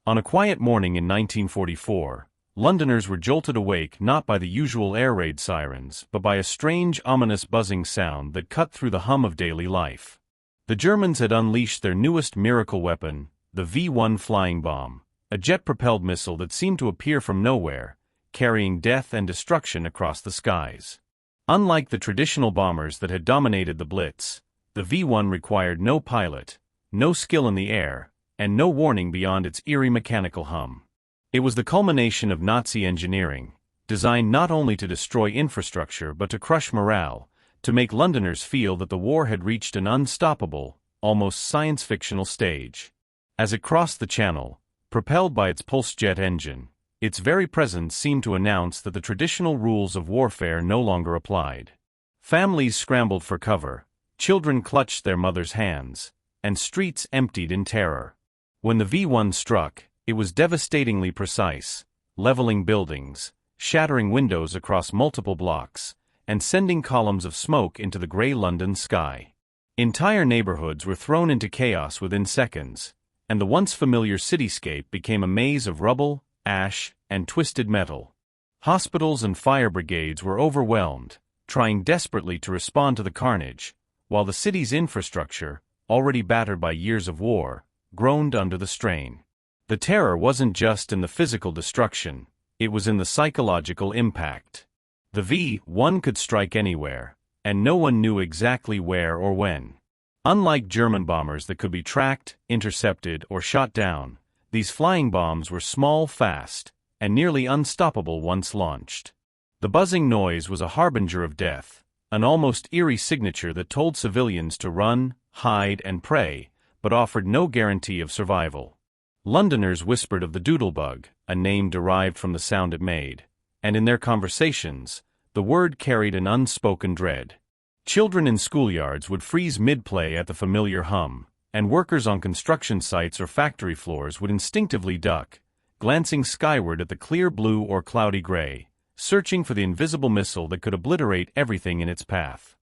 On a quiet morning in 1944, Londoners were jolted awake not by the usual air raid sirens but by a strange, ominous buzzing sound that cut through the hum of daily life. The Germans had unleashed their newest miracle weapon, the V-1 flying bomb, a jet-propelled missile that seemed to appear from nowhere, carrying death and destruction across the skies. Unlike the traditional bombers that had dominated the Blitz, the V-1 required no pilot, no skill in the air, and no warning beyond its eerie mechanical hum. It was the culmination of Nazi engineering, designed not only to destroy infrastructure but to crush morale, to make Londoners feel that the war had reached an unstoppable, almost science-fictional stage. As it crossed the Channel, propelled by its pulse-jet engine, its very presence seemed to announce that the traditional rules of warfare no longer applied. Families scrambled for cover, children clutched their mothers' hands, and streets emptied in terror. When the V-1 struck, it was devastatingly precise, leveling buildings, shattering windows across multiple blocks, and sending columns of smoke into the grey London sky. Entire neighborhoods were thrown into chaos within seconds, and the once familiar cityscape became a maze of rubble, ash, and twisted metal. Hospitals and fire brigades were overwhelmed, trying desperately to respond to the carnage, while the city's infrastructure, already battered by years of war, groaned under the strain. The terror wasn't just in the physical destruction, it was in the psychological impact. The V-1 could strike anywhere, and no one knew exactly where or when. Unlike German bombers that could be tracked, intercepted, or shot down, these flying bombs were small, fast, and nearly unstoppable once launched. The buzzing noise was a harbinger of death, an almost eerie signature that told civilians to run, hide, and pray, but offered no guarantee of survival. Londoners whispered of the doodlebug, a name derived from the sound it made, and in their conversations, the word carried an unspoken dread. Children in schoolyards would freeze mid-play at the familiar hum, and workers on construction sites or factory floors would instinctively duck, glancing skyward at the clear blue or cloudy gray, searching for the invisible missile that could obliterate everything in its path.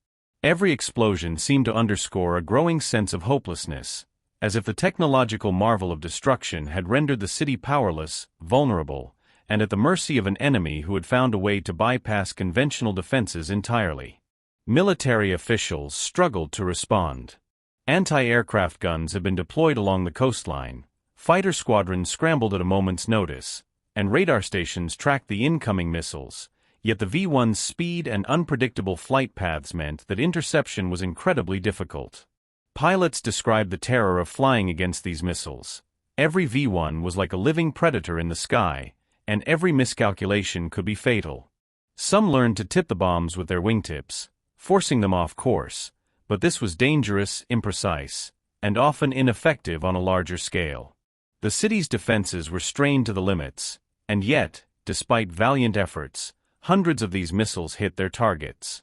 Every explosion seemed to underscore a growing sense of hopelessness, as if the technological marvel of destruction had rendered the city powerless, vulnerable, and at the mercy of an enemy who had found a way to bypass conventional defenses entirely. Military officials struggled to respond. Anti-aircraft guns had been deployed along the coastline, fighter squadrons scrambled at a moment's notice, and radar stations tracked the incoming missiles, yet the V-1's speed and unpredictable flight paths meant that interception was incredibly difficult. Pilots described the terror of flying against these missiles. Every V-1 was like a living predator in the sky, and every miscalculation could be fatal. Some learned to tip the bombs with their wingtips, forcing them off course, but this was dangerous, imprecise, and often ineffective on a larger scale. The city's defenses were strained to the limits, and yet, despite valiant efforts, hundreds of these missiles hit their targets.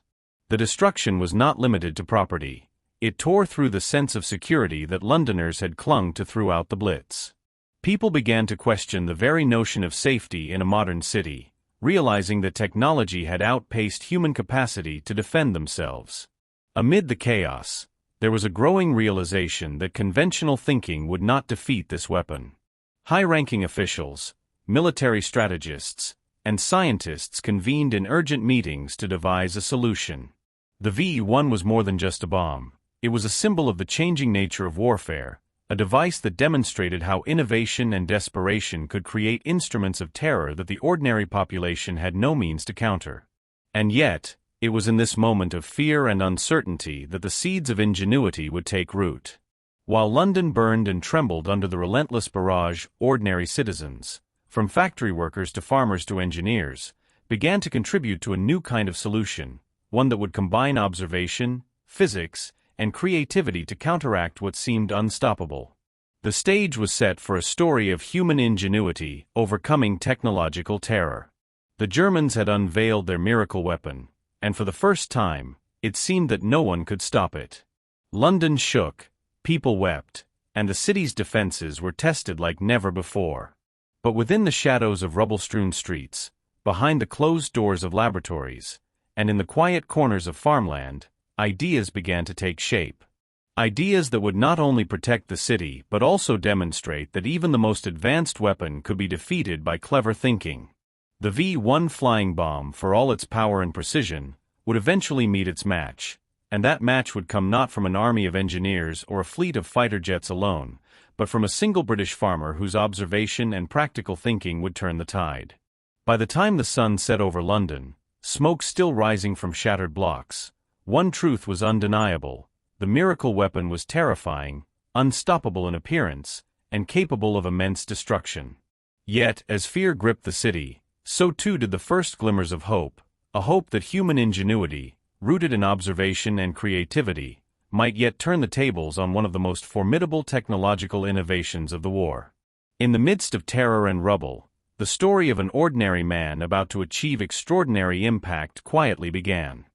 The destruction was not limited to property. It tore through the sense of security that Londoners had clung to throughout the Blitz. People began to question the very notion of safety in a modern city, realizing that technology had outpaced human capacity to defend themselves. Amid the chaos, there was a growing realization that conventional thinking would not defeat this weapon. High-ranking officials, military strategists, and scientists convened in urgent meetings to devise a solution. The V-1 was more than just a bomb. It was a symbol of the changing nature of warfare, a device that demonstrated how innovation and desperation could create instruments of terror that the ordinary population had no means to counter. And yet, it was in this moment of fear and uncertainty that the seeds of ingenuity would take root. While London burned and trembled under the relentless barrage, ordinary citizens, from factory workers to farmers to engineers, began to contribute to a new kind of solution, one that would combine observation, physics, and creativity to counteract what seemed unstoppable. The stage was set for a story of human ingenuity overcoming technological terror. The Germans had unveiled their miracle weapon, and for the first time, it seemed that no one could stop it. London shook, people wept, and the city's defenses were tested like never before. But within the shadows of rubble-strewn streets, behind the closed doors of laboratories, and in the quiet corners of farmland, ideas began to take shape. Ideas that would not only protect the city but also demonstrate that even the most advanced weapon could be defeated by clever thinking. The V-1 flying bomb, for all its power and precision, would eventually meet its match, and that match would come not from an army of engineers or a fleet of fighter jets alone, but from a single British farmer whose observation and practical thinking would turn the tide. By the time the sun set over London, smoke still rising from shattered blocks, one truth was undeniable: the miracle weapon was terrifying, unstoppable in appearance, and capable of immense destruction. Yet, as fear gripped the city, so too did the first glimmers of hope, a hope that human ingenuity, rooted in observation and creativity, might yet turn the tables on one of the most formidable technological innovations of the war. In the midst of terror and rubble, the story of an ordinary man about to achieve extraordinary impact quietly began.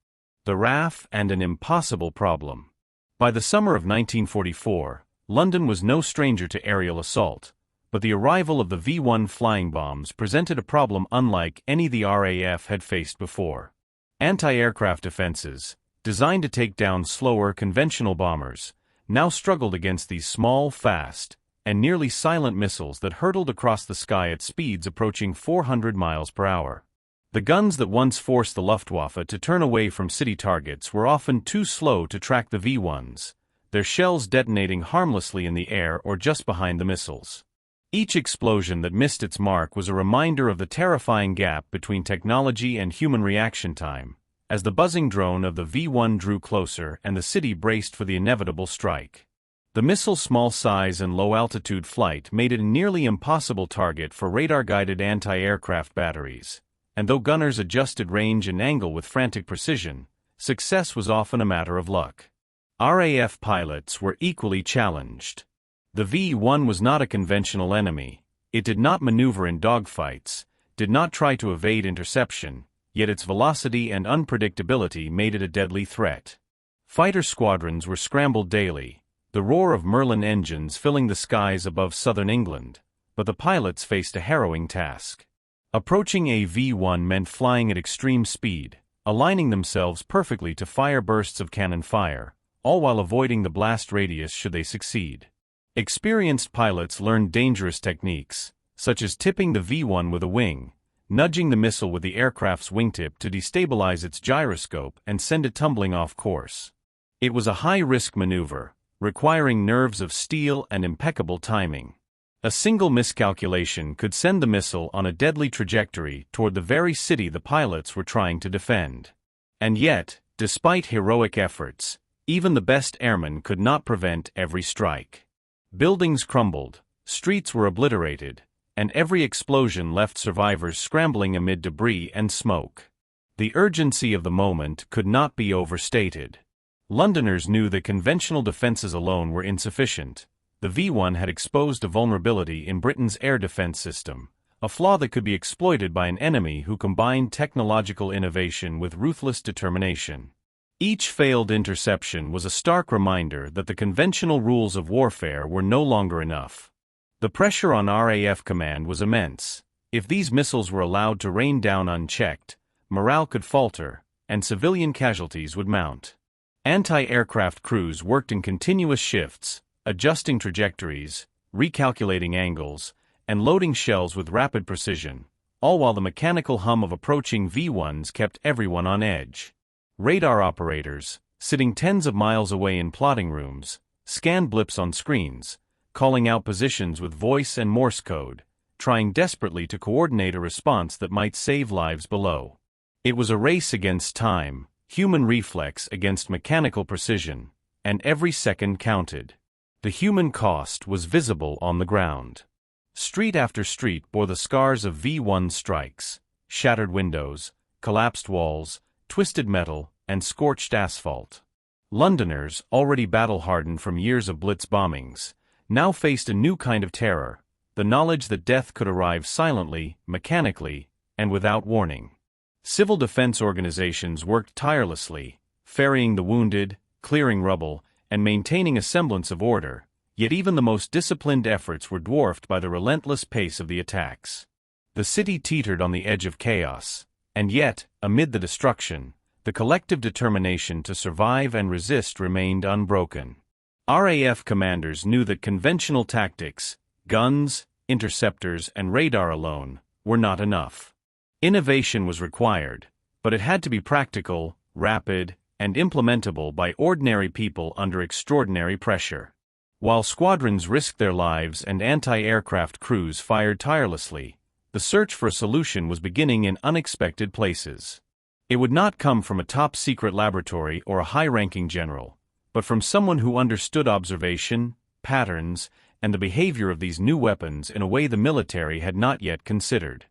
The RAF and an impossible problem. By the summer of 1944, London was no stranger to aerial assault, but the arrival of the V-1 flying bombs presented a problem unlike any the RAF had faced before. Anti-aircraft defenses, designed to take down slower conventional bombers, now struggled against these small, fast, and nearly silent missiles that hurtled across the sky at speeds approaching 400 miles per hour. The guns that once forced the Luftwaffe to turn away from city targets were often too slow to track the V-1s, their shells detonating harmlessly in the air or just behind the missiles. Each explosion that missed its mark was a reminder of the terrifying gap between technology and human reaction time, as the buzzing drone of the V-1 drew closer and the city braced for the inevitable strike. The missile's small size and low-altitude flight made it a nearly impossible target for radar-guided anti-aircraft batteries, and though gunners adjusted range and angle with frantic precision, success was often a matter of luck. RAF pilots were equally challenged. The V-1 was not a conventional enemy. It did not maneuver in dogfights, did not try to evade interception, yet its velocity and unpredictability made it a deadly threat. Fighter squadrons were scrambled daily, the roar of Merlin engines filling the skies above southern England, but the pilots faced a harrowing task. Approaching a V-1 meant flying at extreme speed, aligning themselves perfectly to fire bursts of cannon fire, all while avoiding the blast radius should they succeed. Experienced pilots learned dangerous techniques, such as tipping the V-1 with a wing, nudging the missile with the aircraft's wingtip to destabilize its gyroscope and send it tumbling off course. It was a high-risk maneuver, requiring nerves of steel and impeccable timing. A single miscalculation could send the missile on a deadly trajectory toward the very city the pilots were trying to defend. And yet, despite heroic efforts, even the best airmen could not prevent every strike. Buildings crumbled, streets were obliterated, and every explosion left survivors scrambling amid debris and smoke. The urgency of the moment could not be overstated. Londoners knew that conventional defenses alone were insufficient. The V-1 had exposed a vulnerability in Britain's air defense system, a flaw that could be exploited by an enemy who combined technological innovation with ruthless determination. Each failed interception was a stark reminder that the conventional rules of warfare were no longer enough. The pressure on RAF command was immense. If these missiles were allowed to rain down unchecked, morale could falter, and civilian casualties would mount. Anti-aircraft crews worked in continuous shifts, adjusting trajectories, recalculating angles, and loading shells with rapid precision, all while the mechanical hum of approaching V-1s kept everyone on edge. Radar operators, sitting tens of miles away in plotting rooms, scanned blips on screens, calling out positions with voice and Morse code, trying desperately to coordinate a response that might save lives below. It was a race against time, human reflex against mechanical precision, and every second counted. The human cost was visible on the ground. Street after street bore the scars of V-1 strikes: shattered windows, collapsed walls, twisted metal, and scorched asphalt. Londoners, already battle-hardened from years of blitz bombings, now faced a new kind of terror: the knowledge that death could arrive silently, mechanically, and without warning. Civil defense organizations worked tirelessly, ferrying the wounded, clearing rubble, and maintaining a semblance of order, yet even the most disciplined efforts were dwarfed by the relentless pace of the attacks. The city teetered on the edge of chaos, and yet, amid the destruction, the collective determination to survive and resist remained unbroken. RAF commanders knew that conventional tactics, guns, interceptors, and radar alone, were not enough. Innovation was required, but it had to be practical, rapid, and implementable by ordinary people under extraordinary pressure. While squadrons risked their lives and anti-aircraft crews fired tirelessly, the search for a solution was beginning in unexpected places. It would not come from a top-secret laboratory or a high-ranking general, but from someone who understood observation, patterns, and the behavior of these new weapons in a way the military had not yet considered.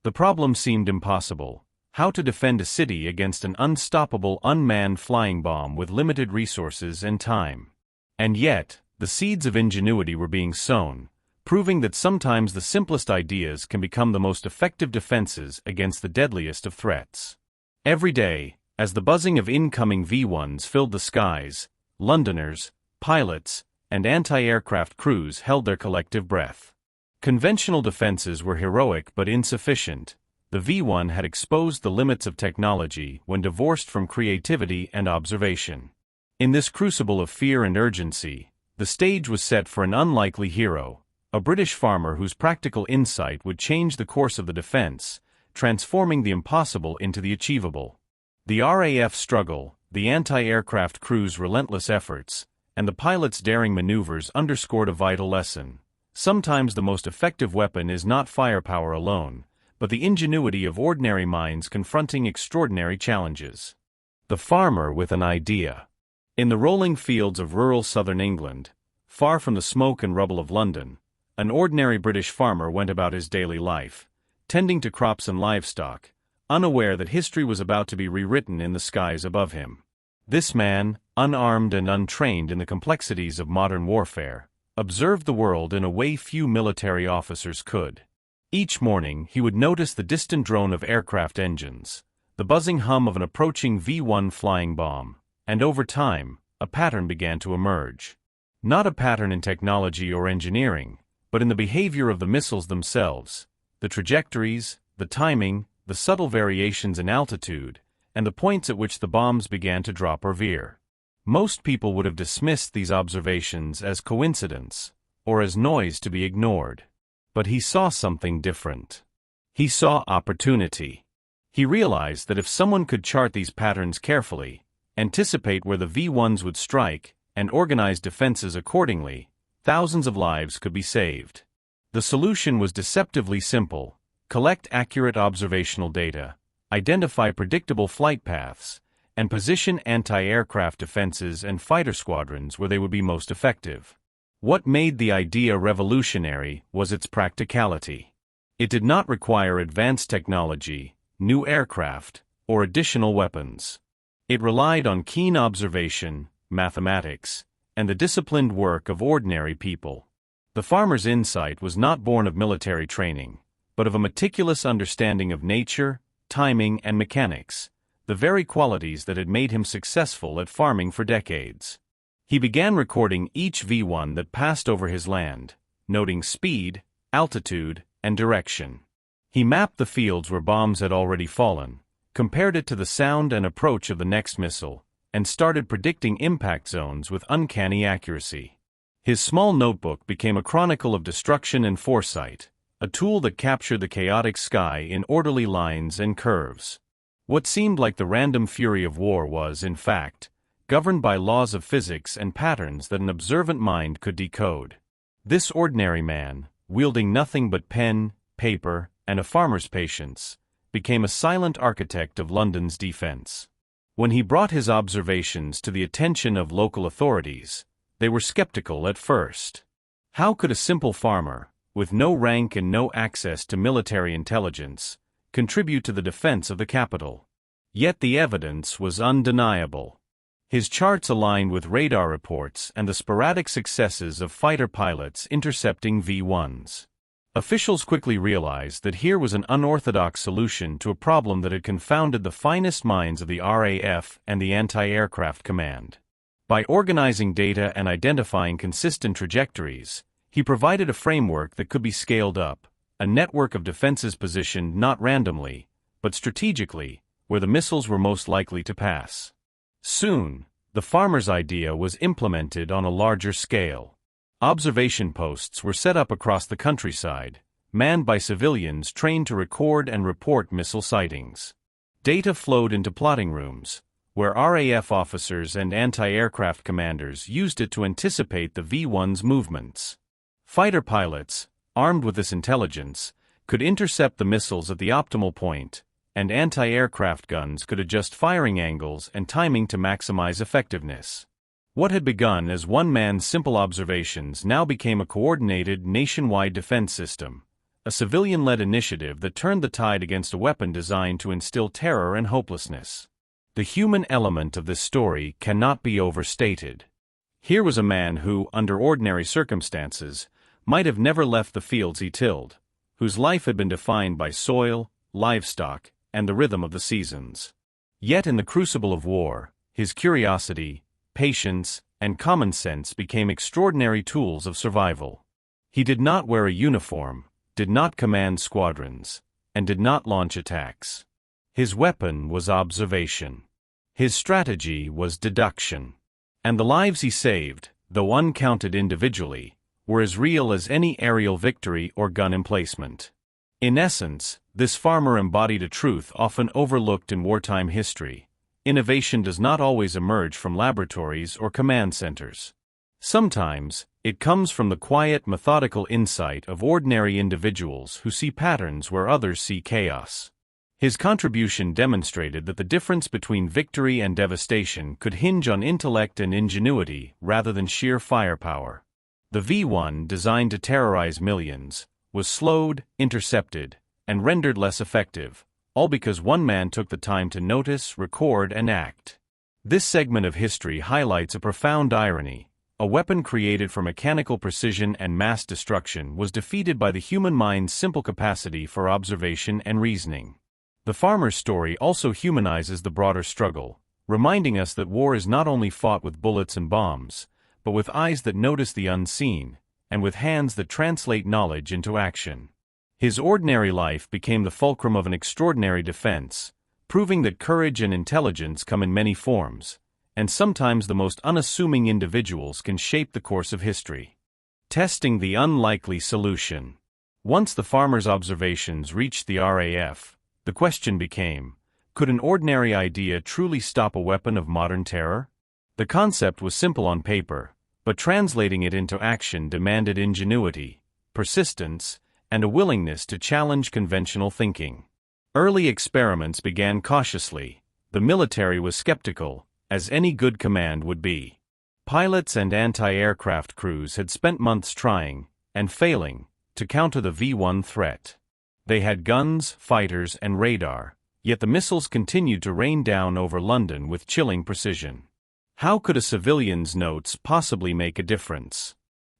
The problem seemed impossible: how to defend a city against an unstoppable unmanned flying bomb with limited resources and time. And yet, the seeds of ingenuity were being sown, proving that sometimes the simplest ideas can become the most effective defenses against the deadliest of threats. Every day, as the buzzing of incoming V-1s filled the skies, Londoners, pilots, and anti-aircraft crews held their collective breath. Conventional defenses were heroic but insufficient. The V-1 had exposed the limits of technology when divorced from creativity and observation. In this crucible of fear and urgency, the stage was set for an unlikely hero, a British farmer whose practical insight would change the course of the defense, transforming the impossible into the achievable. The RAF struggle, the anti-aircraft crew's relentless efforts, and the pilot's daring maneuvers underscored a vital lesson. Sometimes the most effective weapon is not firepower alone, but the ingenuity of ordinary minds confronting extraordinary challenges. The farmer with an idea. In the rolling fields of rural southern England, far from the smoke and rubble of London, an ordinary British farmer went about his daily life, tending to crops and livestock, unaware that history was about to be rewritten in the skies above him. This man, unarmed and untrained in the complexities of modern warfare, observed the world in a way few military officers could. Each morning he would notice the distant drone of aircraft engines, the buzzing hum of an approaching V-1 flying bomb, and over time, a pattern began to emerge. Not a pattern in technology or engineering, but in the behavior of the missiles themselves, the trajectories, the timing, the subtle variations in altitude, and the points at which the bombs began to drop or veer. Most people would have dismissed these observations as coincidence, or as noise to be ignored. But he saw something different. He saw opportunity. He realized that if someone could chart these patterns carefully, anticipate where the V-1s would strike, and organize defenses accordingly, thousands of lives could be saved. The solution was deceptively simple: collect accurate observational data, identify predictable flight paths, and position anti-aircraft defenses and fighter squadrons where they would be most effective. What made the idea revolutionary was its practicality. It did not require advanced technology, new aircraft, or additional weapons. It relied on keen observation, mathematics, and the disciplined work of ordinary people. The farmer's insight was not born of military training, but of a meticulous understanding of nature, timing, and mechanics, the very qualities that had made him successful at farming for decades. He began recording each V-1 that passed over his land, noting speed, altitude, and direction. He mapped the fields where bombs had already fallen, compared it to the sound and approach of the next missile, and started predicting impact zones with uncanny accuracy. His small notebook became a chronicle of destruction and foresight, a tool that captured the chaotic sky in orderly lines and curves. What seemed like the random fury of war was, in fact, governed by laws of physics and patterns that an observant mind could decode. This ordinary man, wielding nothing but pen, paper, and a farmer's patience, became a silent architect of London's defense. When he brought his observations to the attention of local authorities, they were skeptical at first. How could a simple farmer, with no rank and no access to military intelligence, contribute to the defense of the capital? Yet the evidence was undeniable. His charts aligned with radar reports and the sporadic successes of fighter pilots intercepting V-1s. Officials quickly realized that here was an unorthodox solution to a problem that had confounded the finest minds of the RAF and the Anti-Aircraft Command. By organizing data and identifying consistent trajectories, he provided a framework that could be scaled up, a network of defenses positioned not randomly, but strategically, where the missiles were most likely to pass. Soon, The farmer's idea was implemented on a larger scale. Observation posts were set up across the countryside, manned by civilians trained to record and report missile sightings. Data flowed into plotting rooms, where RAF officers and anti-aircraft commanders used it to anticipate the V-1's movements. Fighter pilots, armed with this intelligence, could intercept the missiles at the optimal point, and anti-aircraft guns could adjust firing angles and timing to maximize effectiveness. What had begun as one-man's simple observations now became a coordinated nationwide defense system, a civilian-led initiative that turned the tide against a weapon designed to instill terror and hopelessness. The human element of this story cannot be overstated. Here was a man who, under ordinary circumstances, might have never left the fields he tilled, whose life had been defined by soil, livestock, and the rhythm of the seasons. Yet in the crucible of war, his curiosity, patience, and common sense became extraordinary tools of survival. He did not wear a uniform, did not command squadrons, and did not launch attacks. His weapon was observation. His strategy was deduction. And the lives he saved, though uncounted individually, were as real as any aerial victory or gun emplacement. In essence, this farmer embodied a truth often overlooked in wartime history. Innovation does not always emerge from laboratories or command centers. Sometimes, it comes from the quiet, methodical insight of ordinary individuals who see patterns where others see chaos. His contribution demonstrated that the difference between victory and devastation could hinge on intellect and ingenuity rather than sheer firepower. The V-1, designed to terrorize millions, was slowed, intercepted, and rendered less effective, all because one man took the time to notice, record, and act. This segment of history highlights a profound irony. A weapon created for mechanical precision and mass destruction was defeated by the human mind's simple capacity for observation and reasoning. The farmer's story also humanizes the broader struggle, reminding us that war is not only fought with bullets and bombs, but with eyes that notice the unseen, and with hands that translate knowledge into action. His ordinary life became the fulcrum of an extraordinary defense, proving that courage and intelligence come in many forms, and sometimes the most unassuming individuals can shape the course of history. Testing the unlikely solution. Once the farmer's observations reached the RAF, the question became, could an ordinary idea truly stop a weapon of modern terror? The concept was simple on paper, but translating it into action demanded ingenuity, persistence, and a willingness to challenge conventional thinking. Early experiments began cautiously. The military was skeptical, as any good command would be. Pilots and anti-aircraft crews had spent months trying, and failing, to counter the V-1 threat. They had guns, fighters, and radar, yet the missiles continued to rain down over London with chilling precision. How could a civilian's notes possibly make a difference?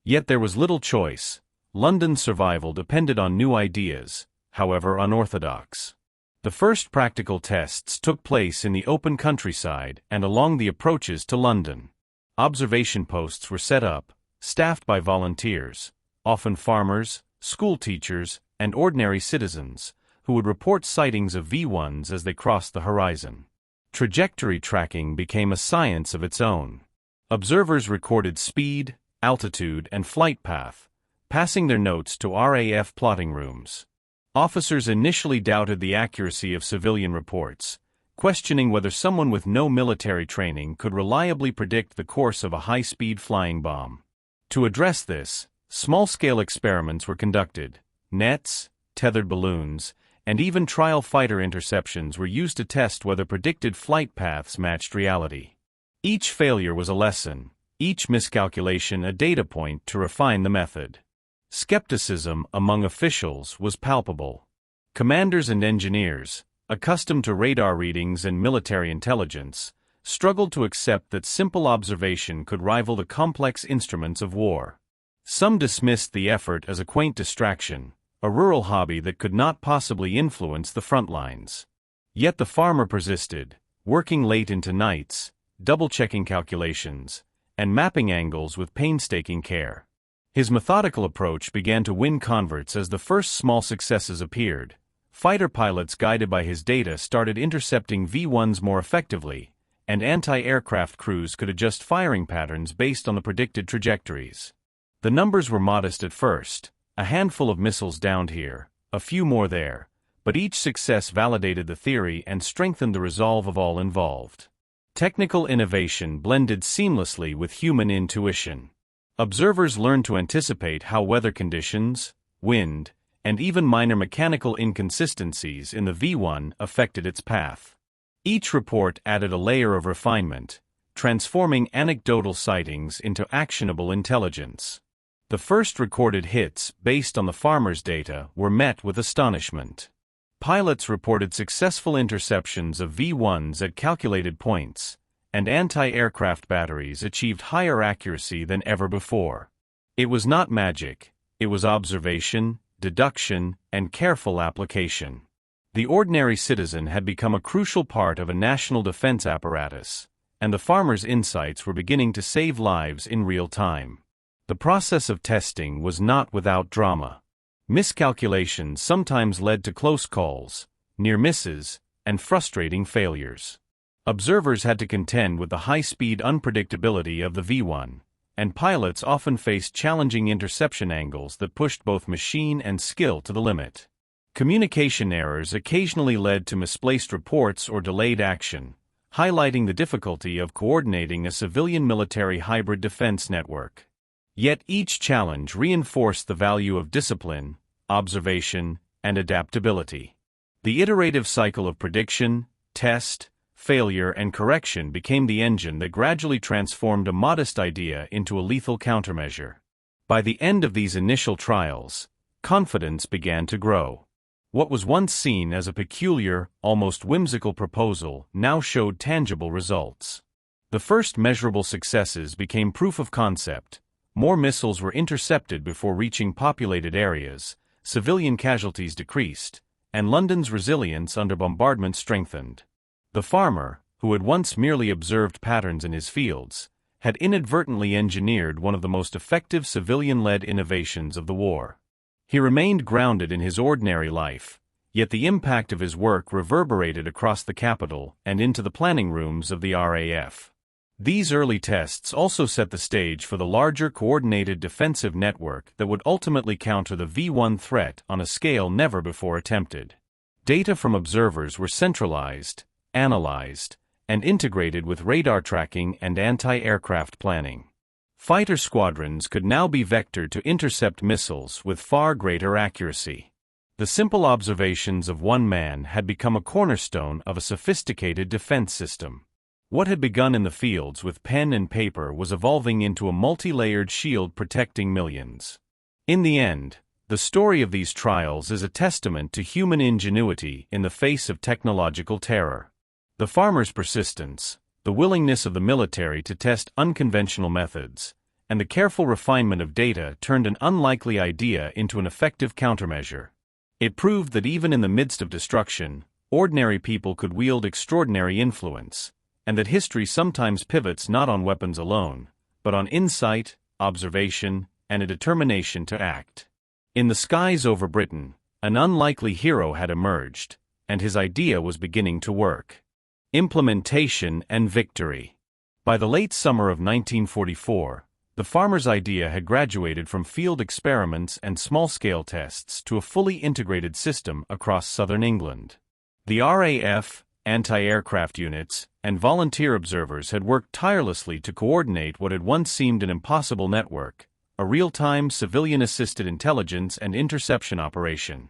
Yet there was little choice. London's survival depended on new ideas, however unorthodox. The first practical tests took place in the open countryside and along the approaches to London. Observation posts were set up, staffed by volunteers, often farmers, school teachers, and ordinary citizens, who would report sightings of V-1s as they crossed the horizon. Trajectory tracking became a science of its own. Observers recorded speed, altitude, and flight path, passing their notes to RAF plotting rooms. Officers initially doubted the accuracy of civilian reports, questioning whether someone with no military training could reliably predict the course of a high-speed flying bomb. To address this, small-scale experiments were conducted. Nets, tethered balloons, and even trial fighter interceptions were used to test whether predicted flight paths matched reality. Each failure was a lesson, each miscalculation a data point to refine the method. Skepticism among officials was palpable. Commanders and engineers, accustomed to radar readings and military intelligence, struggled to accept that simple observation could rival the complex instruments of war. Some dismissed the effort as a quaint distraction, a rural hobby that could not possibly influence the front lines. Yet the farmer persisted, working late into nights, double-checking calculations, and mapping angles with painstaking care. His methodical approach began to win converts as the first small successes appeared. Fighter pilots guided by his data started intercepting V-1s more effectively, and anti-aircraft crews could adjust firing patterns based on the predicted trajectories. The numbers were modest at first, a handful of missiles downed here, a few more there, but each success validated the theory and strengthened the resolve of all involved. Technical innovation blended seamlessly with human intuition. Observers learned to anticipate how weather conditions, wind, and even minor mechanical inconsistencies in the V1 affected its path. Each report added a layer of refinement, transforming anecdotal sightings into actionable intelligence. The first recorded hits, based on the farmers' data, were met with astonishment. Pilots reported successful interceptions of V1s at calculated points, and anti-aircraft batteries achieved higher accuracy than ever before. It was not magic, it was observation, deduction, and careful application. The ordinary citizen had become a crucial part of a national defense apparatus, and the farmers' insights were beginning to save lives in real time. The process of testing was not without drama. Miscalculations sometimes led to close calls, near misses, and frustrating failures. Observers had to contend with the high-speed unpredictability of the V1, and pilots often faced challenging interception angles that pushed both machine and skill to the limit. Communication errors occasionally led to misplaced reports or delayed action, highlighting the difficulty of coordinating a civilian-military hybrid defense network. Yet each challenge reinforced the value of discipline, observation, and adaptability. The iterative cycle of prediction, test, failure, and correction became the engine that gradually transformed a modest idea into a lethal countermeasure. By the end of these initial trials, confidence began to grow. What was once seen as a peculiar, almost whimsical proposal now showed tangible results. The first measurable successes became proof of concept. More missiles were intercepted before reaching populated areas, civilian casualties decreased, and London's resilience under bombardment strengthened. The farmer, who had once merely observed patterns in his fields, had inadvertently engineered one of the most effective civilian-led innovations of the war. He remained grounded in his ordinary life, yet the impact of his work reverberated across the capital and into the planning rooms of the RAF. These early tests also set the stage for the larger coordinated defensive network that would ultimately counter the V1 threat on a scale never before attempted. Data from observers were centralized, analyzed, and integrated with radar tracking and anti-aircraft planning. Fighter squadrons could now be vectored to intercept missiles with far greater accuracy. The simple observations of one man had become a cornerstone of a sophisticated defense system. What had begun in the fields with pen and paper was evolving into a multi-layered shield protecting millions. In the end, the story of these trials is a testament to human ingenuity in the face of technological terror. The farmers' persistence, the willingness of the military to test unconventional methods, and the careful refinement of data turned an unlikely idea into an effective countermeasure. It proved that even in the midst of destruction, ordinary people could wield extraordinary influence, and that history sometimes pivots not on weapons alone, but on insight, observation, and a determination to act. In the skies over Britain, an unlikely hero had emerged, and his idea was beginning to work. Implementation and victory. By the late summer of 1944, the farmer's idea had graduated from field experiments and small-scale tests to a fully integrated system across southern England. The RAF, anti-aircraft units, and volunteer observers had worked tirelessly to coordinate what had once seemed an impossible network, a real-time civilian-assisted intelligence and interception operation.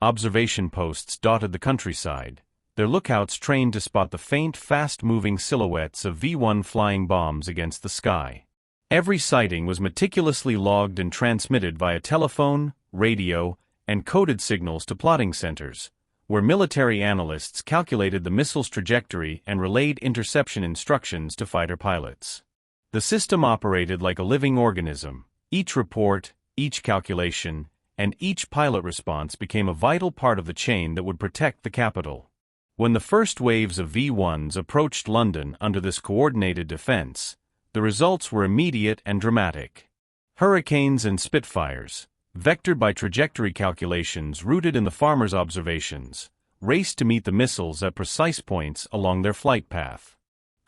Observation posts dotted the countryside, their lookouts trained to spot the faint, fast-moving silhouettes of V1 flying bombs against the sky. Every sighting was meticulously logged and transmitted via telephone, radio, and coded signals to plotting centers, where military analysts calculated the missile's trajectory and relayed interception instructions to fighter pilots. The system operated like a living organism. Each report, each calculation, and each pilot response became a vital part of the chain that would protect the capital. When the first waves of V1s approached London under this coordinated defense, the results were immediate and dramatic. Hurricanes and Spitfires, vectored by trajectory calculations rooted in the farmers' observations, raced to meet the missiles at precise points along their flight path.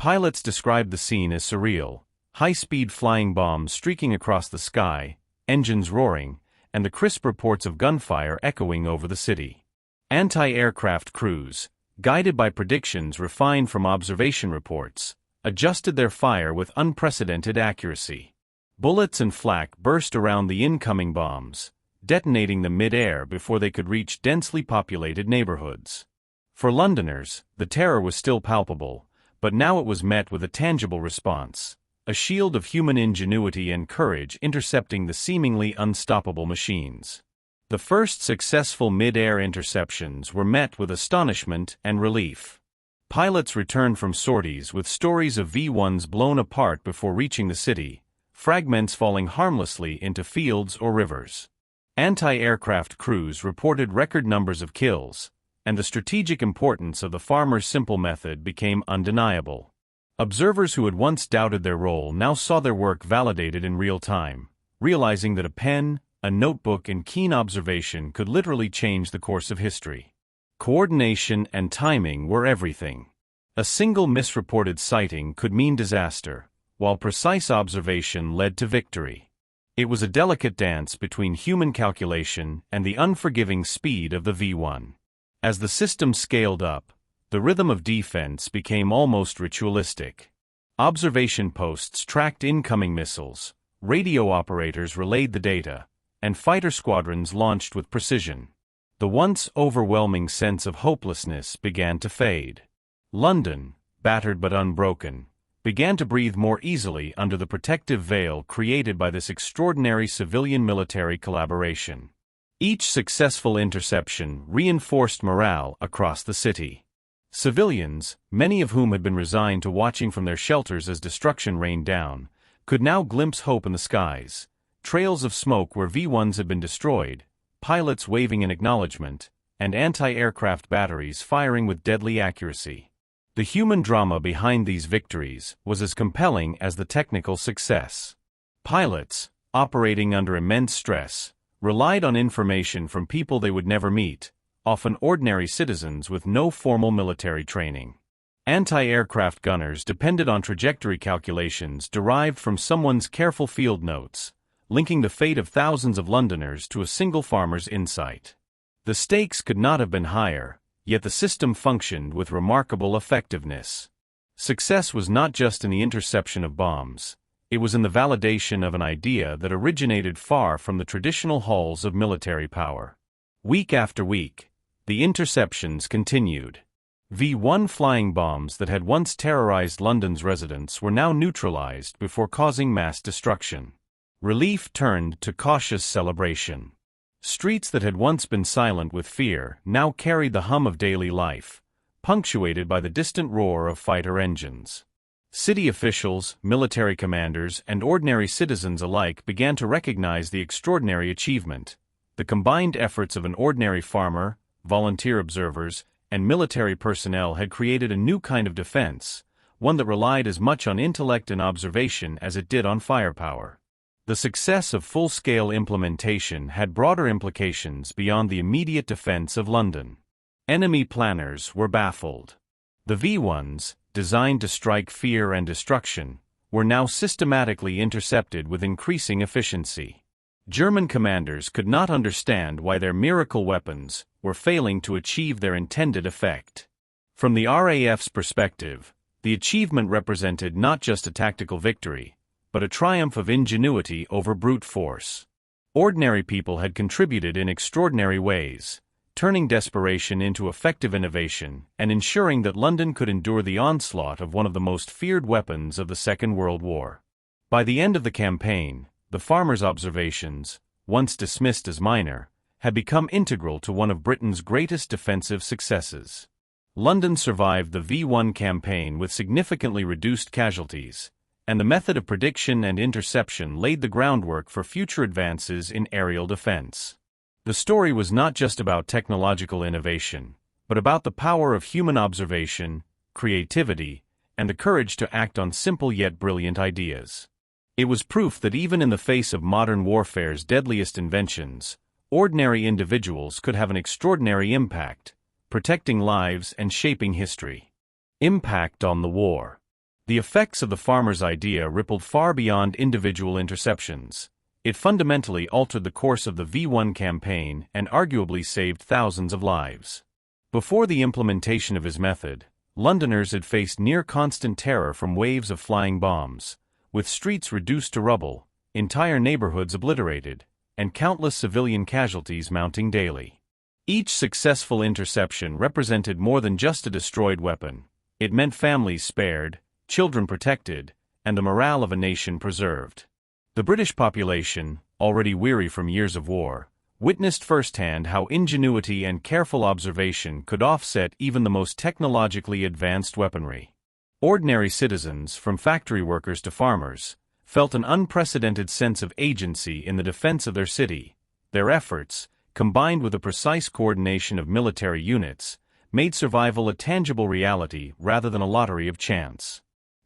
Pilots described the scene as surreal: high-speed flying bombs streaking across the sky, engines roaring, and the crisp reports of gunfire echoing over the city. Anti-aircraft crews, guided by predictions refined from observation reports, adjusted their fire with unprecedented accuracy. Bullets and flak burst around the incoming bombs, detonating them mid-air before they could reach densely populated neighborhoods. For Londoners, the terror was still palpable, but now it was met with a tangible response: a shield of human ingenuity and courage intercepting the seemingly unstoppable machines. The first successful mid-air interceptions were met with astonishment and relief. Pilots returned from sorties with stories of V-1s blown apart before reaching the city, fragments falling harmlessly into fields or rivers. Anti-aircraft crews reported record numbers of kills, and the strategic importance of the farmer's simple method became undeniable. Observers who had once doubted their role now saw their work validated in real time, realizing that a pen, a notebook, and keen observation could literally change the course of history. Coordination and timing were everything. A single misreported sighting could mean disaster, while precise observation led to victory. It was a delicate dance between human calculation and the unforgiving speed of the V-1. As the system scaled up, the rhythm of defense became almost ritualistic. Observation posts tracked incoming missiles, radio operators relayed the data, and fighter squadrons launched with precision. The once overwhelming sense of hopelessness began to fade. London, battered but unbroken, began to breathe more easily under the protective veil created by this extraordinary civilian-military collaboration. Each successful interception reinforced morale across the city. Civilians, many of whom had been resigned to watching from their shelters as destruction rained down, could now glimpse hope in the skies: trails of smoke where V-1s had been destroyed, pilots waving in acknowledgement, and anti-aircraft batteries firing with deadly accuracy. The human drama behind these victories was as compelling as the technical success. Pilots, operating under immense stress, relied on information from people they would never meet, often ordinary citizens with no formal military training. Anti-aircraft gunners depended on trajectory calculations derived from someone's careful field notes, linking the fate of thousands of Londoners to a single farmer's insight. The stakes could not have been higher, yet the system functioned with remarkable effectiveness. Success was not just in the interception of bombs, it was in the validation of an idea that originated far from the traditional halls of military power. Week after week, the interceptions continued. V-1 flying bombs that had once terrorized London's residents were now neutralized before causing mass destruction. Relief turned to cautious celebration. Streets that had once been silent with fear now carried the hum of daily life, punctuated by the distant roar of fighter engines. City officials, military commanders, and ordinary citizens alike began to recognize the extraordinary achievement. The combined efforts of an ordinary farmer, volunteer observers, and military personnel had created a new kind of defense, one that relied as much on intellect and observation as it did on firepower. The success of full-scale implementation had broader implications beyond the immediate defense of London. Enemy planners were baffled. The V-1s, designed to strike fear and destruction, were now systematically intercepted with increasing efficiency. German commanders could not understand why their miracle weapons were failing to achieve their intended effect. From the RAF's perspective, the achievement represented not just a tactical victory, but a triumph of ingenuity over brute force. Ordinary people had contributed in extraordinary ways, turning desperation into effective innovation and ensuring that London could endure the onslaught of one of the most feared weapons of the Second World War. By the end of the campaign, the farmers' observations, once dismissed as minor, had become integral to one of Britain's greatest defensive successes. London survived the V-1 campaign with significantly reduced casualties, and the method of prediction and interception laid the groundwork for future advances in aerial defense. The story was not just about technological innovation, but about the power of human observation, creativity, and the courage to act on simple yet brilliant ideas. It was proof that even in the face of modern warfare's deadliest inventions, ordinary individuals could have an extraordinary impact, protecting lives and shaping history. Impact on the war. The effects of the farmer's idea rippled far beyond individual interceptions. It fundamentally altered the course of the V1 campaign and arguably saved thousands of lives. Before the implementation of his method, Londoners had faced near-constant terror from waves of flying bombs, with streets reduced to rubble, entire neighborhoods obliterated, and countless civilian casualties mounting daily. Each successful interception represented more than just a destroyed weapon. It meant families spared, children protected, and the morale of a nation preserved. The British population, already weary from years of war, witnessed firsthand how ingenuity and careful observation could offset even the most technologically advanced weaponry. Ordinary citizens, from factory workers to farmers, felt an unprecedented sense of agency in the defense of their city. Their efforts, combined with the precise coordination of military units, made survival a tangible reality rather than a lottery of chance.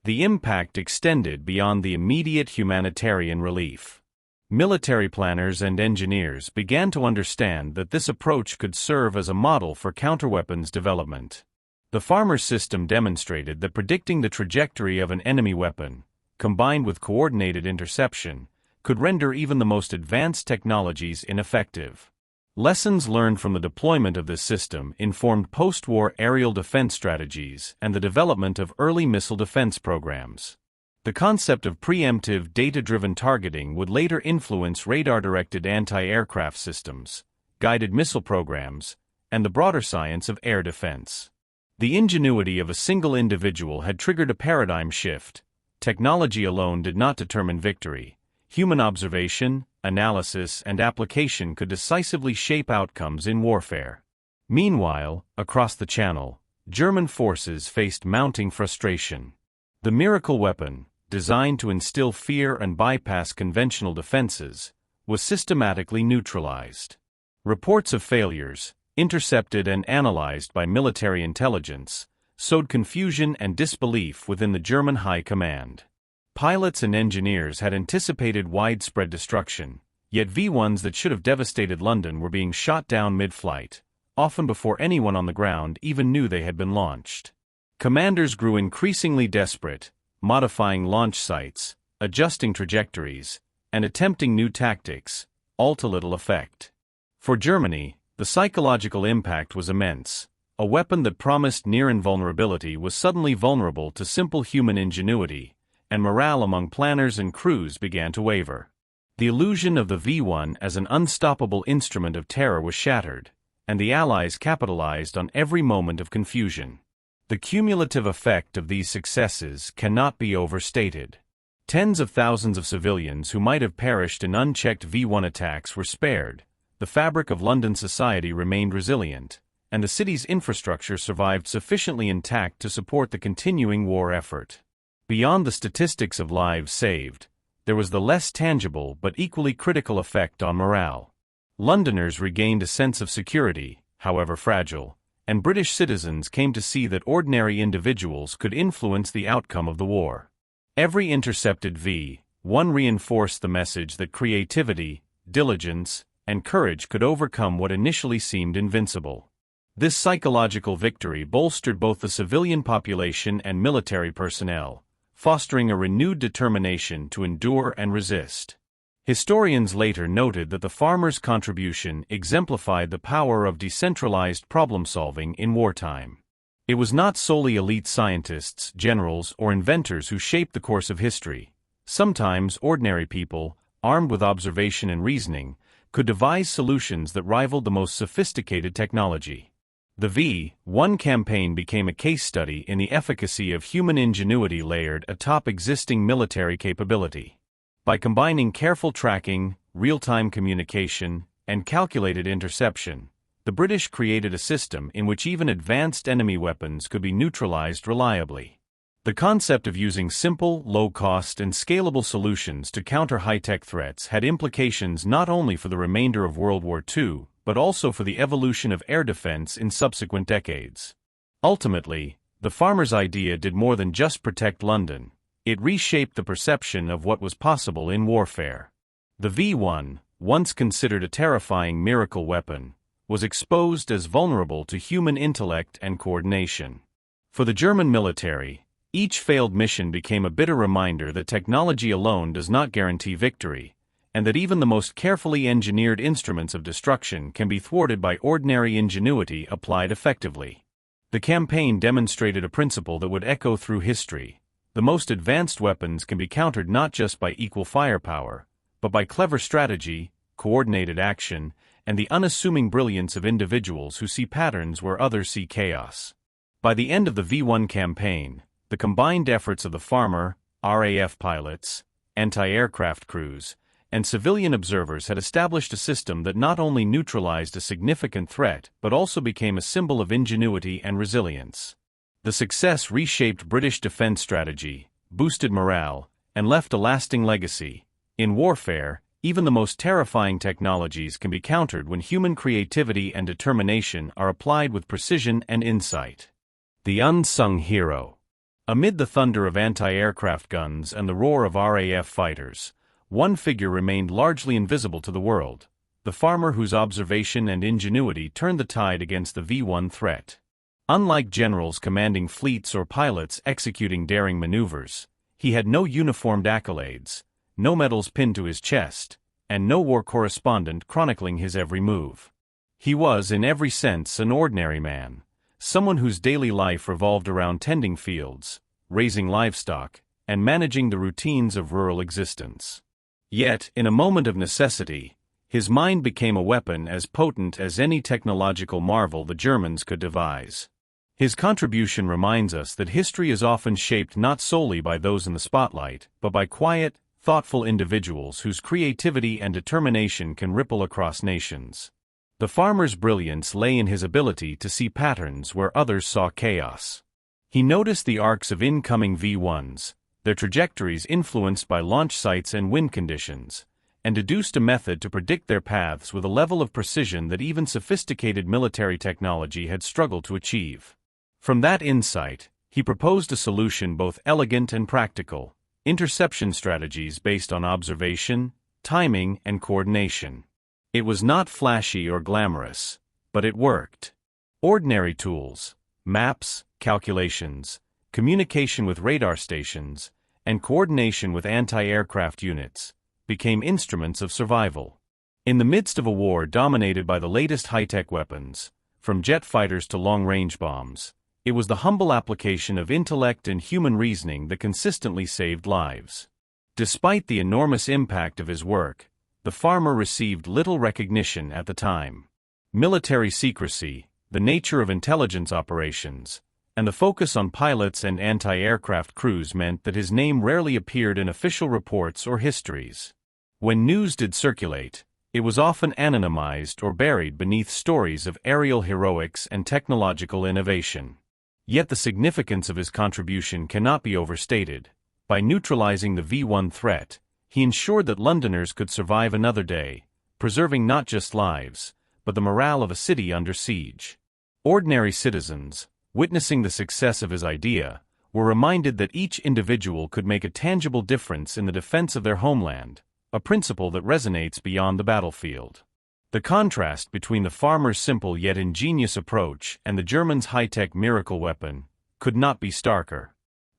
The impact extended beyond the immediate humanitarian relief. Military planners and engineers began to understand that this approach could serve as a model for counterweapons development. The farmer's system demonstrated that predicting the trajectory of an enemy weapon, combined with coordinated interception, could render even the most advanced technologies ineffective. Lessons learned from the deployment of this system informed post-war aerial defense strategies and the development of early missile defense programs. The concept of preemptive data-driven targeting would later influence radar-directed anti-aircraft systems, guided missile programs, and the broader science of air defense. The ingenuity of a single individual had triggered a paradigm shift. Technology alone did not determine victory. Human observation, analysis, and application could decisively shape outcomes in warfare. Meanwhile, across the Channel, German forces faced mounting frustration. The miracle weapon, designed to instill fear and bypass conventional defenses, was systematically neutralized. Reports of failures, intercepted and analyzed by military intelligence, sowed confusion and disbelief within the German high command. Pilots and engineers had anticipated widespread destruction, yet V1s that should have devastated London were being shot down mid-flight, often before anyone on the ground even knew they had been launched. Commanders grew increasingly desperate, modifying launch sites, adjusting trajectories, and attempting new tactics, all to little effect. For Germany, the psychological impact was immense. A weapon that promised near invulnerability was suddenly vulnerable to simple human ingenuity, and morale among planners and crews began to waver. The illusion of the V1 as an unstoppable instrument of terror was shattered, and the Allies capitalized on every moment of confusion. The cumulative effect of these successes cannot be overstated. Tens of thousands of civilians who might have perished in unchecked V1 attacks were spared, the fabric of London society remained resilient, and the city's infrastructure survived sufficiently intact to support the continuing war effort. Beyond the statistics of lives saved, there was the less tangible but equally critical effect on morale. Londoners regained a sense of security, however fragile, and British citizens came to see that ordinary individuals could influence the outcome of the war. Every intercepted V1 reinforced the message that creativity, diligence, and courage could overcome what initially seemed invincible. This psychological victory bolstered both the civilian population and military personnel, fostering a renewed determination to endure and resist. Historians later noted that the farmer's contribution exemplified the power of decentralized problem-solving in wartime. It was not solely elite scientists, generals, or inventors who shaped the course of history. Sometimes ordinary people, armed with observation and reasoning, could devise solutions that rivaled the most sophisticated technology. The V1 campaign became a case study in the efficacy of human ingenuity layered atop existing military capability. By combining careful tracking, real-time communication, and calculated interception, the British created a system in which even advanced enemy weapons could be neutralized reliably. The concept of using simple, low-cost, and scalable solutions to counter high-tech threats had implications not only for the remainder of World War II, but also for the evolution of air defense in subsequent decades. Ultimately, the farmer's idea did more than just protect London. It reshaped the perception of what was possible in warfare. The V1, once considered a terrifying miracle weapon, was exposed as vulnerable to human intellect and coordination. For the German military, Each failed mission became a bitter reminder that technology alone does not guarantee victory, and that even the most carefully engineered instruments of destruction can be thwarted by ordinary ingenuity applied effectively. The campaign demonstrated a principle that would echo through history. The most advanced weapons can be countered not just by equal firepower, but by clever strategy, coordinated action, and the unassuming brilliance of individuals who see patterns where others see chaos. By the end of the V1 campaign, the combined efforts of the farmer, RAF pilots, anti-aircraft crews, and civilian observers had established a system that not only neutralized a significant threat but also became a symbol of ingenuity and resilience. The success reshaped British defense strategy, boosted morale, and left a lasting legacy. In warfare, even the most terrifying technologies can be countered when human creativity and determination are applied with precision and insight. The unsung hero. Amid the thunder of anti-aircraft guns and the roar of RAF fighters, one figure remained largely invisible to the world: the farmer whose observation and ingenuity turned the tide against the V1 threat. Unlike generals commanding fleets or pilots executing daring maneuvers, he had no uniformed accolades, no medals pinned to his chest, and no war correspondent chronicling his every move. He was, in every sense, an ordinary man, someone whose daily life revolved around tending fields, raising livestock, and managing the routines of rural existence. Yet, in a moment of necessity, his mind became a weapon as potent as any technological marvel the Germans could devise. His contribution reminds us that history is often shaped not solely by those in the spotlight, but by quiet, thoughtful individuals whose creativity and determination can ripple across nations. The farmer's brilliance lay in his ability to see patterns where others saw chaos. He noticed the arcs of incoming V1s, their trajectories influenced by launch sites and wind conditions, and deduced a method to predict their paths with a level of precision that even sophisticated military technology had struggled to achieve. From that insight, he proposed a solution both elegant and practical: interception strategies based on observation, timing, and coordination. It was not flashy or glamorous, but it worked. Ordinary tools, maps, calculations, communication with radar stations, and coordination with anti-aircraft units, became instruments of survival. In the midst of a war dominated by the latest high-tech weapons, from jet fighters to long-range bombs, it was the humble application of intellect and human reasoning that consistently saved lives. Despite the enormous impact of his work, the farmer received little recognition at the time. Military secrecy, the nature of intelligence operations, and the focus on pilots and anti-aircraft crews meant that his name rarely appeared in official reports or histories. When news did circulate, it was often anonymized or buried beneath stories of aerial heroics and technological innovation. Yet the significance of his contribution cannot be overstated. By neutralizing the V1 threat, he ensured that Londoners could survive another day, preserving not just lives, but the morale of a city under siege. Ordinary citizens, witnessing the success of his idea, were reminded that each individual could make a tangible difference in the defense of their homeland, a principle that resonates beyond the battlefield. The contrast between the farmer's simple yet ingenious approach and the Germans' high-tech miracle weapon could not be starker.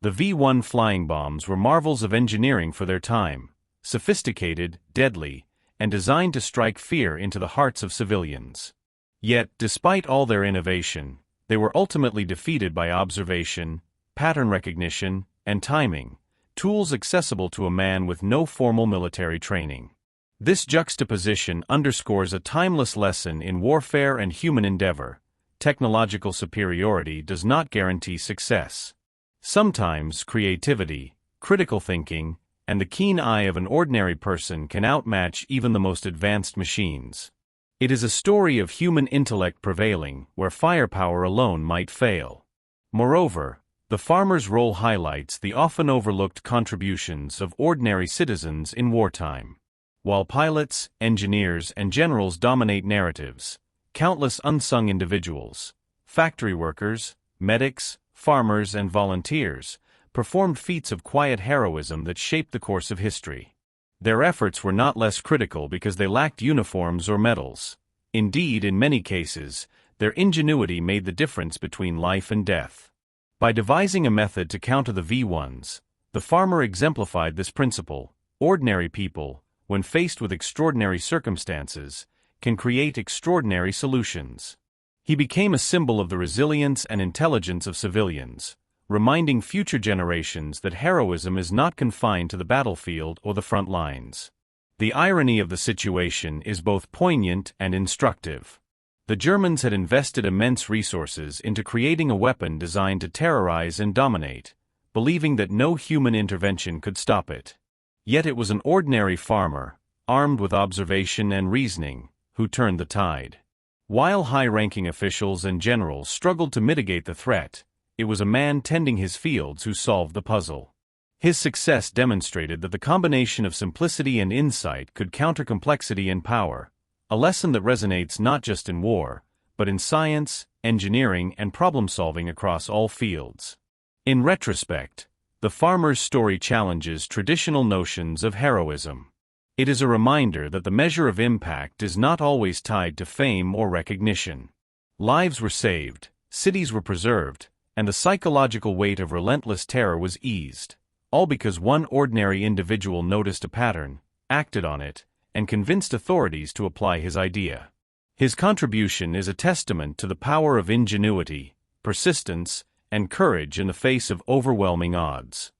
The V1 flying bombs were marvels of engineering for their time, sophisticated, deadly, and designed to strike fear into the hearts of civilians. Yet, despite all their innovation, they were ultimately defeated by observation, pattern recognition, and timing, tools accessible to a man with no formal military training. This juxtaposition underscores a timeless lesson in warfare and human endeavor: technological superiority does not guarantee success. Sometimes creativity, critical thinking, and the keen eye of an ordinary person can outmatch even the most advanced machines. It is a story of human intellect prevailing where firepower alone might fail. Moreover, the farmer's role highlights the often overlooked contributions of ordinary citizens in wartime. While pilots, engineers, and generals dominate narratives, countless unsung individuals, factory workers, medics, farmers, and volunteers, performed feats of quiet heroism that shaped the course of history. Their efforts were not less critical because they lacked uniforms or medals. Indeed, in many cases, their ingenuity made the difference between life and death. By devising a method to counter the V1s, the farmer exemplified this principle. Ordinary people, when faced with extraordinary circumstances, can create extraordinary solutions. He became a symbol of the resilience and intelligence of civilians, reminding future generations that heroism is not confined to the battlefield or the front lines. The irony of the situation is both poignant and instructive. The Germans had invested immense resources into creating a weapon designed to terrorize and dominate, believing that no human intervention could stop it. Yet it was an ordinary farmer, armed with observation and reasoning, who turned the tide. While high-ranking officials and generals struggled to mitigate the threat, it was a man tending his fields who solved the puzzle. His success demonstrated that the combination of simplicity and insight could counter complexity and power, a lesson that resonates not just in war, but in science, engineering, and problem-solving across all fields. In retrospect, the farmer's story challenges traditional notions of heroism. It is a reminder that the measure of impact is not always tied to fame or recognition. Lives were saved, cities were preserved, and the psychological weight of relentless terror was eased, all because one ordinary individual noticed a pattern, acted on it, and convinced authorities to apply his idea. His contribution is a testament to the power of ingenuity, persistence, and courage in the face of overwhelming odds.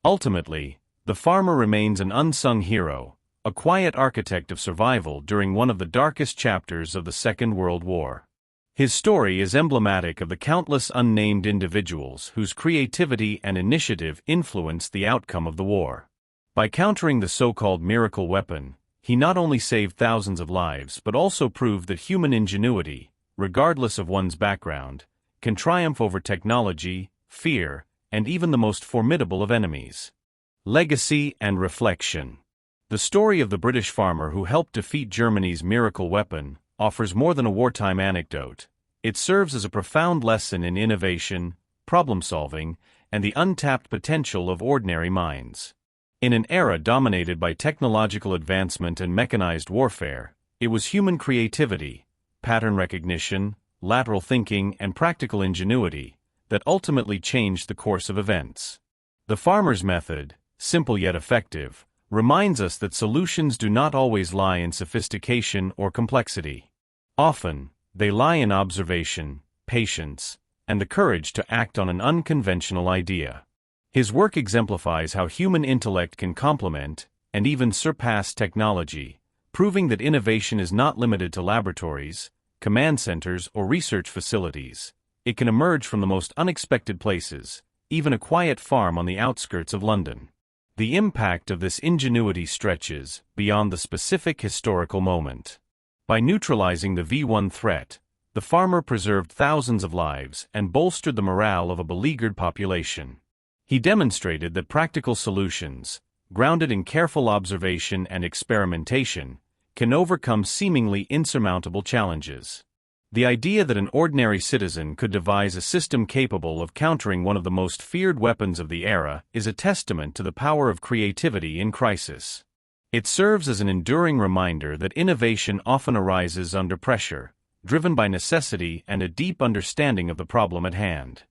Ultimately, the farmer remains an unsung hero, a quiet architect of survival during one of the darkest chapters of the Second World War. His story is emblematic of the countless unnamed individuals whose creativity and initiative influenced the outcome of the war. By countering the so-called miracle weapon, he not only saved thousands of lives but also proved that human ingenuity, regardless of one's background, can triumph over technology, fear, and even the most formidable of enemies. Legacy and reflection. The story of the British farmer who helped defeat Germany's miracle weapon offers more than a wartime anecdote. It serves as a profound lesson in innovation, problem-solving, and the untapped potential of ordinary minds. In an era dominated by technological advancement and mechanized warfare, it was human creativity, pattern recognition, lateral thinking, and practical ingenuity that ultimately changed the course of events. The farmer's method, simple yet effective, reminds us that solutions do not always lie in sophistication or complexity. Often, they lie in observation, patience, and the courage to act on an unconventional idea. His work exemplifies how human intellect can complement, and even surpass technology, proving that innovation is not limited to laboratories, command centers, or research facilities. It can emerge from the most unexpected places, even a quiet farm on the outskirts of London. The impact of this ingenuity stretches beyond the specific historical moment. By neutralizing the V1 threat, the farmer preserved thousands of lives and bolstered the morale of a beleaguered population. He demonstrated that practical solutions, grounded in careful observation and experimentation, can overcome seemingly insurmountable challenges. The idea that an ordinary citizen could devise a system capable of countering one of the most feared weapons of the era is a testament to the power of creativity in crisis. It serves as an enduring reminder that innovation often arises under pressure, driven by necessity and a deep understanding of the problem at hand.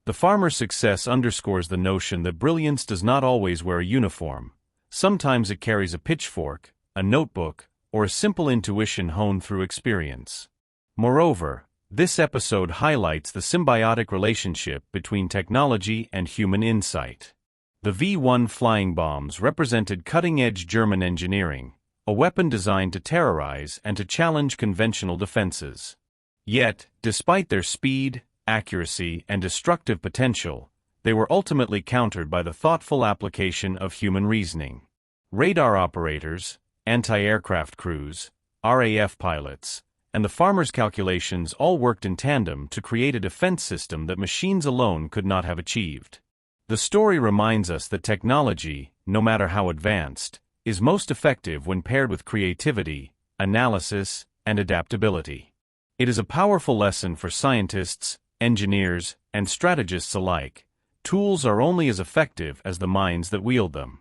The farmer's success underscores the notion that brilliance does not always wear a uniform. Sometimes it carries a pitchfork, a notebook, or a simple intuition honed through experience. Moreover, this episode highlights the symbiotic relationship between technology and human insight. The V1 flying bombs represented cutting-edge German engineering, a weapon designed to terrorize and to challenge conventional defenses. Yet, despite their speed, accuracy, and destructive potential, they were ultimately countered by the thoughtful application of human reasoning. Radar operators, anti-aircraft crews, RAF pilots, and the farmer's calculations all worked in tandem to create a defense system that machines alone could not have achieved. The story reminds us that technology, no matter how advanced, is most effective when paired with creativity, analysis, and adaptability. It is a powerful lesson for scientists, engineers, and strategists alike. Tools are only as effective as the minds that wield them.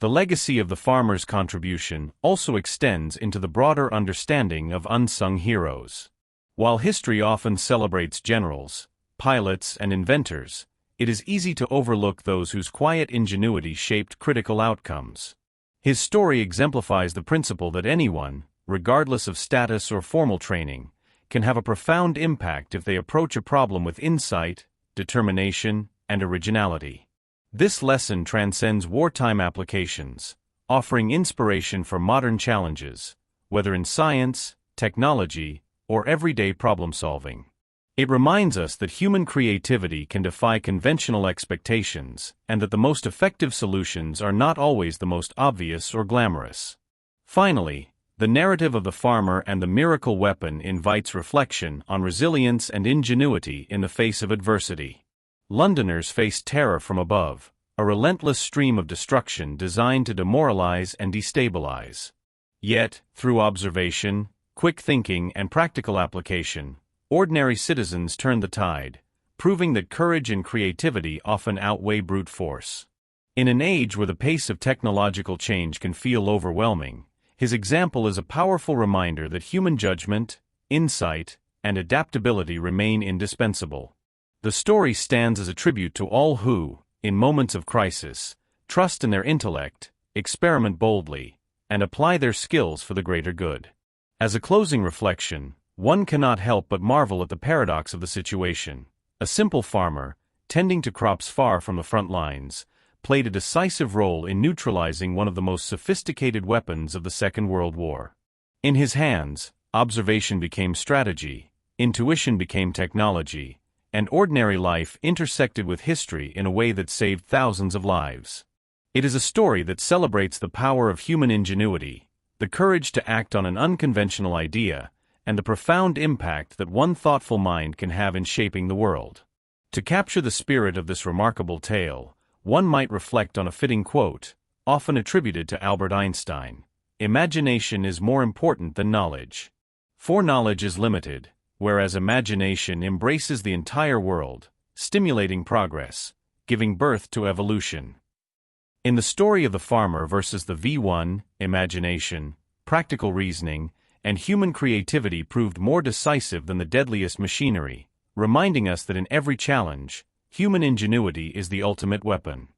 The legacy of the farmer's contribution also extends into the broader understanding of unsung heroes. While history often celebrates generals, pilots, and inventors, it is easy to overlook those whose quiet ingenuity shaped critical outcomes. His story exemplifies the principle that anyone, regardless of status or formal training, can have a profound impact if they approach a problem with insight, determination, and originality. This lesson transcends wartime applications, offering inspiration for modern challenges, whether in science, technology, or everyday problem-solving. It reminds us that human creativity can defy conventional expectations, and that the most effective solutions are not always the most obvious or glamorous. Finally, the narrative of the farmer and the miracle weapon invites reflection on resilience and ingenuity in the face of adversity. Londoners faced terror from above, a relentless stream of destruction designed to demoralize and destabilize. Yet, through observation, quick thinking, and practical application, ordinary citizens turned the tide, proving that courage and creativity often outweigh brute force. In an age where the pace of technological change can feel overwhelming, his example is a powerful reminder that human judgment, insight, and adaptability remain indispensable. The story stands as a tribute to all who, in moments of crisis, trust in their intellect, experiment boldly, and apply their skills for the greater good. As a closing reflection, one cannot help but marvel at the paradox of the situation. A simple farmer, tending to crops far from the front lines, played a decisive role in neutralizing one of the most sophisticated weapons of the Second World War. In his hands, observation became strategy, intuition became technology, and ordinary life intersected with history in a way that saved thousands of lives. It is a story that celebrates the power of human ingenuity, the courage to act on an unconventional idea, and the profound impact that one thoughtful mind can have in shaping the world. To capture the spirit of this remarkable tale, one might reflect on a fitting quote, often attributed to Albert Einstein: "Imagination is more important than knowledge." Foreknowledge is limited, whereas imagination embraces the entire world, stimulating progress, giving birth to evolution. In the story of the farmer versus the V1, imagination, practical reasoning, and human creativity proved more decisive than the deadliest machinery, reminding us that in every challenge, human ingenuity is the ultimate weapon.